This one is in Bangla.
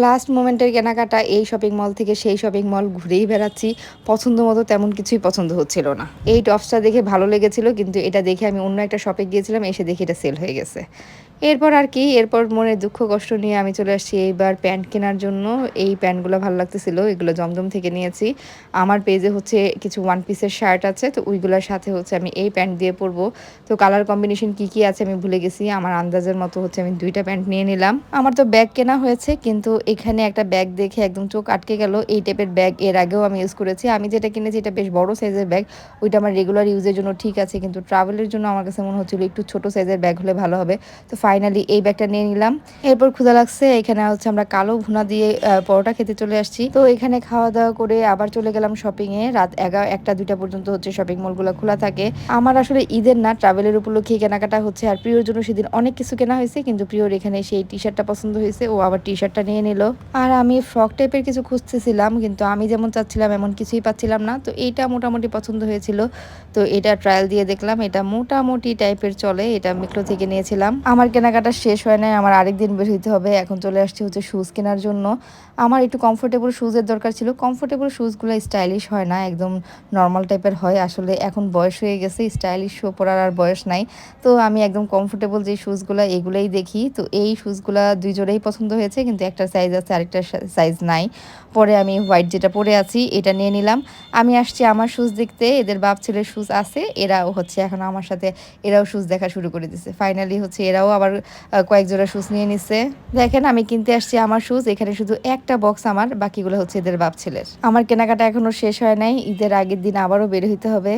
লাস্ট মোমেন্টের কেনাকাটা, এই শপিং মল থেকে সেই শপিং মল ঘুরেই বেড়াচ্ছি। পছন্দ মতো তেমন কিছুই পছন্দ হচ্ছিল না। এই টপসটা দেখে ভালো লেগেছিল, কিন্তু এটা দেখে আমি অন্য একটা শপে গিয়েছিলাম, এসে দেখি এটা সেল হয়ে গেছে। এরপর আর কি, এরপর মনে দুঃখ কষ্ট নিয়ে আমি চলে আসছি এইবার প্যান্ট কেনার জন্য। এই প্যান্টগুলো ভালো লাগতেছিল, এগুলো জমজম থেকে নিয়েছি। আমার পেজে হচ্ছে কিছু ওয়ান পিসের শার্ট আছে, তো ওইগুলোর সাথে হচ্ছে আমি এই প্যান্ট দিয়ে পরবো। তো কালার কম্বিনেশন কি কি আছে আমি ভুলে গেছি, আমার আন্দাজের মতো হচ্ছে আমি 2টা প্যান্ট নিয়ে নিলাম। আমার তো ব্যাগ কেনা হয়েছে, কিন্তু এখানে একটা ব্যাগ দেখে একদম চোখ আটকে গেল। এই টাইপের ব্যাগ এর আগেও আমি ইউজ করেছি। আমি যেটা কিনেছি এটা বেশ বড় সাইজের ব্যাগ, ওইটা আমার রেগুলার ইউজের জন্য ঠিক আছে, কিন্তু ট্রাভেলের জন্য আমার কাছে মনে হচ্ছিল একটু ছোট সাইজের ব্যাগ হলে ভালো হবে। তো ফাইনালি এই ব্যাগটা নিয়ে নিলাম। এরপর ক্ষুধা লাগছে, এখানে হচ্ছে আমরা কালো ভুনা দিয়ে পরোটা খেতে চলে আসছি। তো এখানে খাওয়া দাওয়া করে আবার চলে গেলাম শপিং এ। রাত 1টা 2টা পর্যন্ত হচ্ছে শপিং মলগুলো খোলা থাকে। আমার আসলে ঈদের না, ট্রাভেলের উপলক্ষে কেনাকাটা হচ্ছে। আর প্রিয়র জন্য সেদিন অনেক কিছু কেনা হয়েছে, কিন্তু প্রিয়র এখানে সেই টি শার্টটা পছন্দ হয়েছে, ও আবার টি শার্টটা নিয়ে নিল। আর আমি ফ্রক টাইপের কিছু খুঁজতেছিলাম, কিন্তু আমি যেমন চাচ্ছিলাম এমন কিছুই পাচ্ছিলাম না। তো এইটা মোটামুটি পছন্দ হয়েছিল, তো এটা ট্রায়াল দিয়ে দেখলাম। এটা মোটামুটি টাইপের চলে, এটা মিক্রো থেকে নিয়েছিলাম। আমার কেনাকাটা শেষ হয় নাই, আমার আরেকদিন বের হইতে হবে। এখন চলে আসছে হচ্ছে শুজ কেনার জন্য। আমার একটু কমফোর্টেবল শুজের দরকার ছিল। কমফোর্টেবল শুজগুলো স্টাইলিশ হয় না, একদম নর্মাল টাইপের হয়। আসলে এখন বয়স হয়ে গেছে, স্টাইলিশ শো পরার আর বয়স নাই। তো আমি একদম কমফোর্টেবল যে শুজগুলো এগুলোই দেখি। তো এই শুজগুলা 2 জোড়াই পছন্দ হয়েছে, কিন্তু একটা সাইজ আছে আরেকটা সাইজ নাই। পরে আমি হোয়াইট যেটা পরে আছি এটা নিয়ে নিলাম। আমি আসছি আমার শুজ দেখতে, এদের বাপ ছেলের শুজ আছে, এরাও হচ্ছে এখন আমার সাথে এরাও শুজ দেখা শুরু করে দিছে। ফাইনালি হচ্ছে এরাও আবার কয়েক জোড়া শুজ নিয়ে নিছে। দেখেন আমি কিনতে আসছি আমার শুজ, এখানে শুধু একটা বক্স আমার, বাকিগুলো হচ্ছে এদের বাপ ছেলের। আমার কেনাকাটা এখনো শেষ হয় নাই, ঈদের আগের দিন আবারও বের হইতে হবে।